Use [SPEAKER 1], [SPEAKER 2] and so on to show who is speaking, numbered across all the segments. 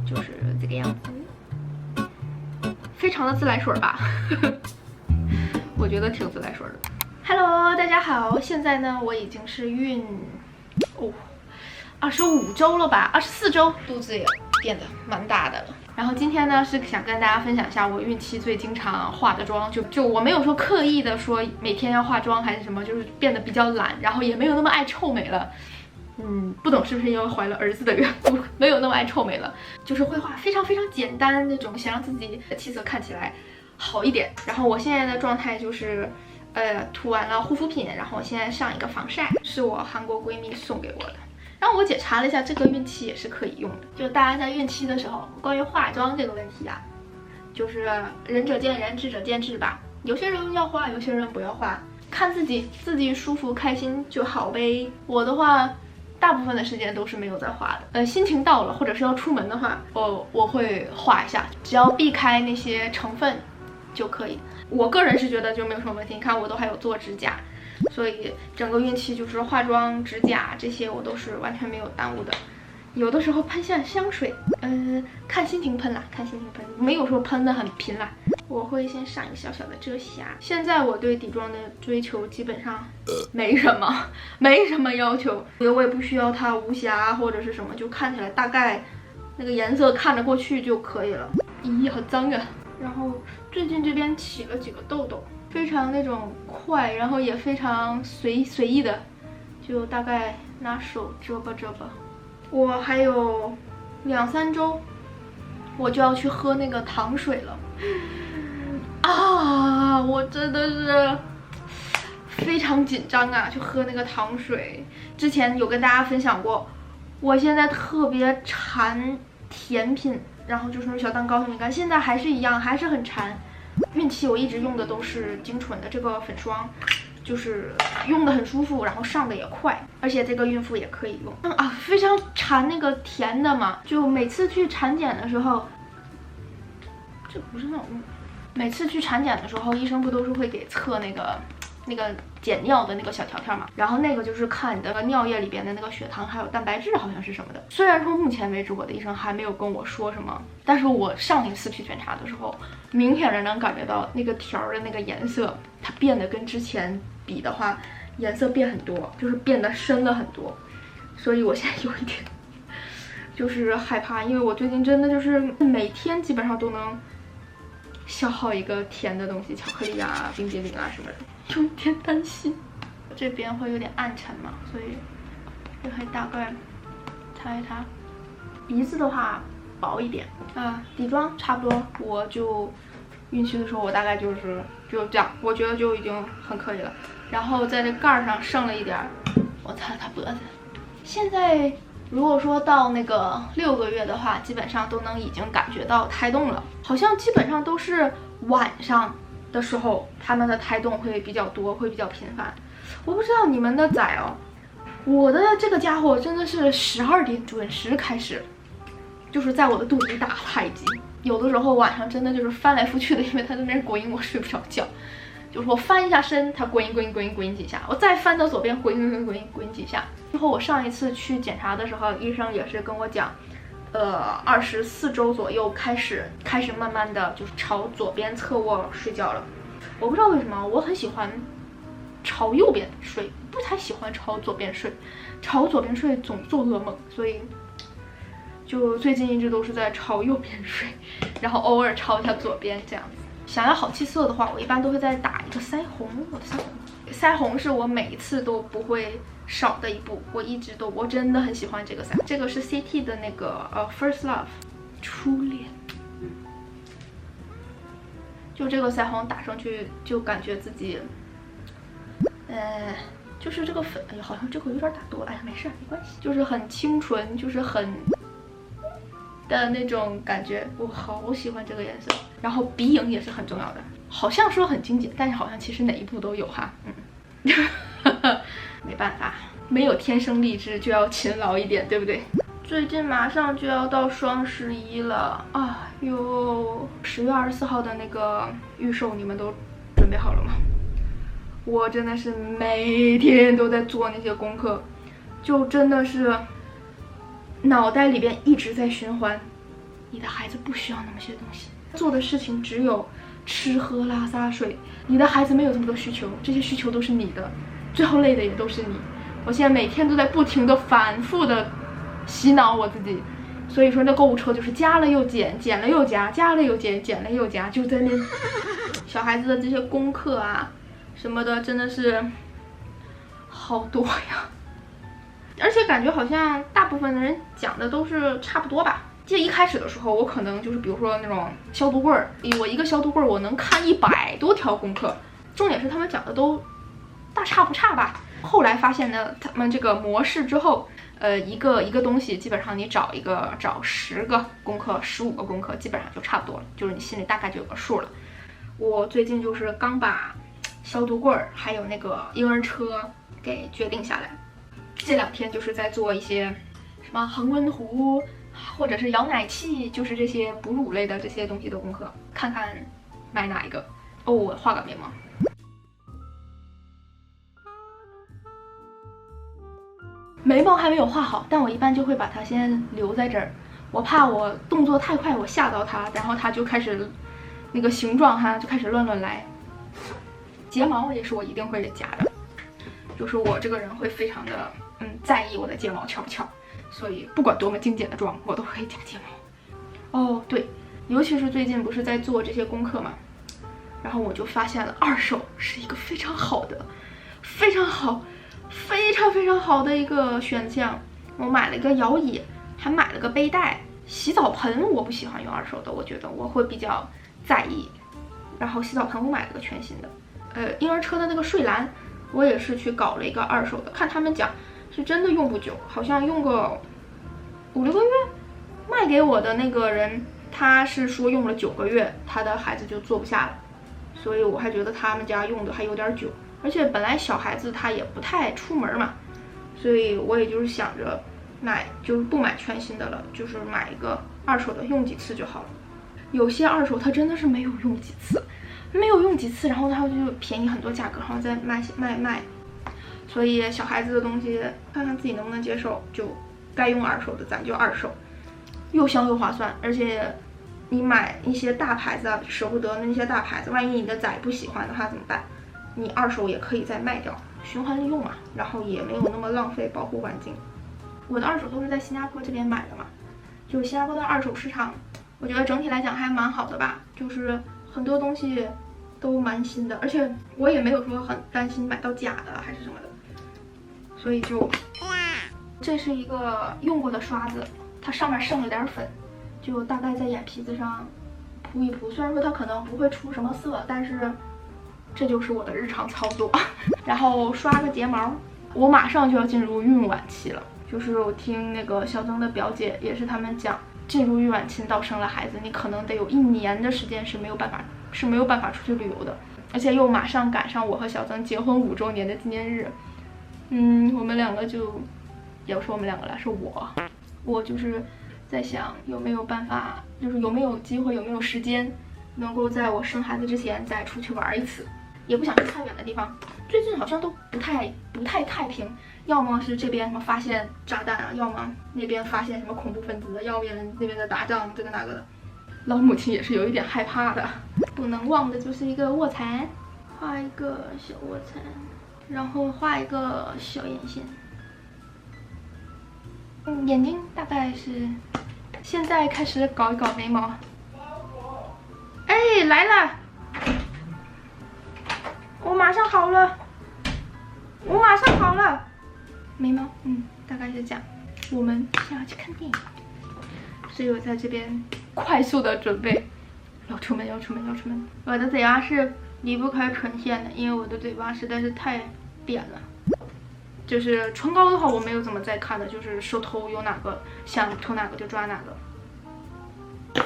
[SPEAKER 1] 就是这个样子，非常的自来水吧，我觉得挺自来水的。Hello， 大家好，现在呢我已经是孕25周了吧，24周，肚子也变得蛮大的了。然后今天呢是想跟大家分享一下我孕期最经常化的妆，就我没有说刻意的说每天要化妆还是什么，就是变得比较懒，然后也没有那么爱臭美了。不懂是不是因为怀了儿子的缘故，没有那么爱臭美了，就是会画非常非常简单那种，想让自己的气色看起来好一点。然后我现在的状态就是，涂完了护肤品，然后我现在上一个防晒，是我韩国闺蜜送给我的。然后我姐查了一下，这个孕期也是可以用的。就大家在孕期的时候，关于化妆这个问题啊，就是仁者见仁，智者见智吧。有些人要化，有些人不要化，看自己舒服开心就好呗。我的话，大部分的时间都是没有在化的。心情到了，或者是要出门的话，我会化一下，只要避开那些成分就可以。我个人是觉得就没有什么问题。你看我都还有做指甲，所以整个孕期就是化妆、指甲这些我都是完全没有耽误的。有的时候喷下香水，看心情喷啦，看心情喷，没有说喷的很频啦。我会先上一个小小的遮瑕。现在我对底妆的追求基本上没什么要求，我也不需要它无瑕或者是什么，就看起来大概那个颜色看得过去就可以了。咦，好脏啊！然后最近这边起了几个痘痘，非常那种快，然后也非常随意的，就大概拿手遮吧。我还有2、3周，我就要去喝那个糖水了。我真的是非常紧张啊，去喝那个糖水。之前有跟大家分享过，我现在特别馋甜品，然后就是那种小蛋糕、小饼干，现在还是一样，还是很馋。孕期我一直用的都是精纯的这个粉霜，就是用的很舒服，然后上的也快，而且这个孕妇也可以用。非常馋那个甜的嘛，就每次去产检的时候，这不是那种。每次去产检的时候，医生不都是会给测那个检尿的那个小条条嘛？然后那个就是看你的尿液里边的那个血糖还有蛋白质好像是什么的。虽然说目前为止我的医生还没有跟我说什么，但是我上一次去检查的时候，明显的能感觉到那个条的那个颜色，它变得跟之前比的话，颜色变很多，就是变得深了很多。所以我现在有一点就是害怕，因为我最近真的就是每天基本上都能消耗一个甜的东西，巧克力啊、冰激凌啊什么的，有点担心。这边会有点暗沉嘛，所以就会大概擦一擦。鼻子的话薄一点底妆差不多，我就孕期的时候我大概就这样，我觉得就已经很可以了。然后在这盖上剩了一点，我擦了擦脖子。现在如果说到那个6个月的话，基本上都能已经感觉到胎动了，好像基本上都是晚上的时候，他们的胎动会比较多，会比较频繁。我不知道你们的崽哦，我的这个家伙真的是12点准时开始，就是在我的肚子里打太极。有的时候晚上真的就是翻来覆去的，因为他在那边滚音，我睡不着觉。就是我翻一下身，它滚音几下，我再翻到左边滚音几下。然后我上一次去检查的时候，医生也是跟我讲，24周左右开始慢慢的就是朝左边侧卧睡觉了。我不知道为什么，我很喜欢朝右边睡，不太喜欢朝左边睡，朝左边睡总做噩梦，所以就最近一直都是在朝右边睡，然后偶尔朝一下左边这样子。想要好气色的话，我一般都会再打一个腮红。我的腮红是我每一次都不会少的一步，我真的很喜欢这个腮红。这个是 CT 的那个First Love 初恋，就这个腮红打上去就感觉自己，就是这个粉，哎呀，好像这个有点打多了，哎呀，没事，没关系，就是很清纯，就是很的那种感觉，我好喜欢这个颜色。然后鼻影也是很重要的，好像说很精简，但是好像其实哪一步都有哈。没办法，没有天生丽质，就要勤劳一点，对不对？最近马上就要到双11了10月24号的那个预售，你们都准备好了吗？我真的是每天都在做那些功课，就真的是脑袋里边一直在循环你的孩子不需要那么些东西，做的事情只有吃喝拉撒睡。你的孩子没有这么多需求，这些需求都是你的，最后累的也都是你。我现在每天都在不停的反复的洗脑我自己，所以说那购物车就是加了又减，减了又加，加了又减，减了又加，就在那小孩子的这些功课啊什么的，真的是好多呀。而且感觉好像大部分的人讲的都是差不多吧。记得一开始的时候，我可能就是比如说那种消毒柜儿，我一个消毒柜儿我能看100多条功课，重点是他们讲的都大差不差吧。后来发现呢，他们这个模式之后，一个东西基本上你找10个功课、15个功课，基本上就差不多了，就是你心里大概就有个数了。我最近就是刚把消毒柜儿还有那个婴儿车给决定下来，这2天就是在做一些什么恒温壶或者是摇奶器，就是这些哺乳类的这些东西的功课，看看买哪一个。哦，我画个眉毛。眉毛还没有画好，但我一般就会把它先留在这儿，我怕我动作太快，我吓到它，然后它就开始那个形状就开始乱来。睫毛也是我一定会夹的，就是我这个人会非常的在意我的睫毛翘不翘，所以不管多么精简的妆，我都可以夹睫毛。哦，对，尤其是最近不是在做这些功课嘛，然后我就发现了二手是一个非常好的、非常好的一个选项。我买了一个摇椅，还买了个背带。洗澡盆我不喜欢用二手的，我觉得我会比较在意。然后洗澡盆我买了个全新的。婴儿车的那个睡篮，我也是去搞了一个二手的，看他们讲是真的用不久，好像用个5、6个月。卖给我的那个人，他是说用了9个月，他的孩子就坐不下了，所以我还觉得他们家用的还有点久。而且本来小孩子他也不太出门嘛，所以我也就是想着就是不买全新的了，就是买一个二手的，用几次就好了。有些二手它真的是没有用几次，然后它就便宜很多价格，然后再卖。所以小孩子的东西看看自己能不能接受，就该用二手的咱就二手，又香又划算。而且你买一些大牌子舍不得那些大牌子，万一你的崽不喜欢的话怎么办？你二手也可以再卖掉，循环利用嘛，然后也没有那么浪费，保护环境。我的二手都是在新加坡这边买的嘛，就是新加坡的二手市场，我觉得整体来讲还蛮好的吧，就是很多东西都蛮新的，而且我也没有说很担心买到假的还是什么的，所以就这是一个用过的刷子，它上面剩了点粉，就大概在眼皮子上铺一铺，虽然说它可能不会出什么色，但是这就是我的日常操作。然后刷个睫毛，我马上就要进入孕晚期了，就是我听那个小曾的表姐也是他们讲，进入孕晚期到生了孩子，你可能得有1年的时间是没有办法出去旅游的，而且又马上赶上我和小曾结婚5周年的纪念日。我们两个就，也不是我们两个了，是我就是在想有没有办法，就是有没有机会，有没有时间，能够在我生孩子之前再出去玩一次，也不想去太远的地方。最近好像都不太太平，要么是这边什么发现炸弹啊，要么那边发现什么恐怖分子，要么那边的打仗这个那个的。老母亲也是有一点害怕的。不能忘的就是一个卧蚕，画一个小卧蚕，然后画一个小眼线。眼睛大概是现在开始搞一搞眉毛。哎，来了，我马上好了，眉毛大概是这样。我们现在要去看电影，所以我在这边快速的准备，要出门。我的嘴巴是离不开唇线的，因为我的嘴巴实在是太扁了。就是唇膏的话，我没有怎么在看的，就是手头有哪个想涂哪个就抓哪个。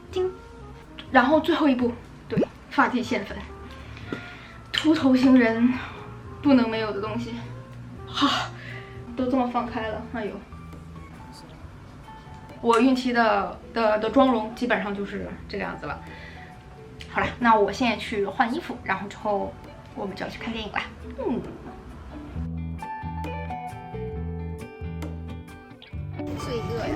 [SPEAKER 1] 叮，然后最后一步，对，发际线粉，秃头型人不能没有的东西。哈，都这么放开了，哎呦！我孕期的妆容基本上就是这个样子了。好了，那我现在去换衣服，然后之后我们就要去看电影了。最饿呀！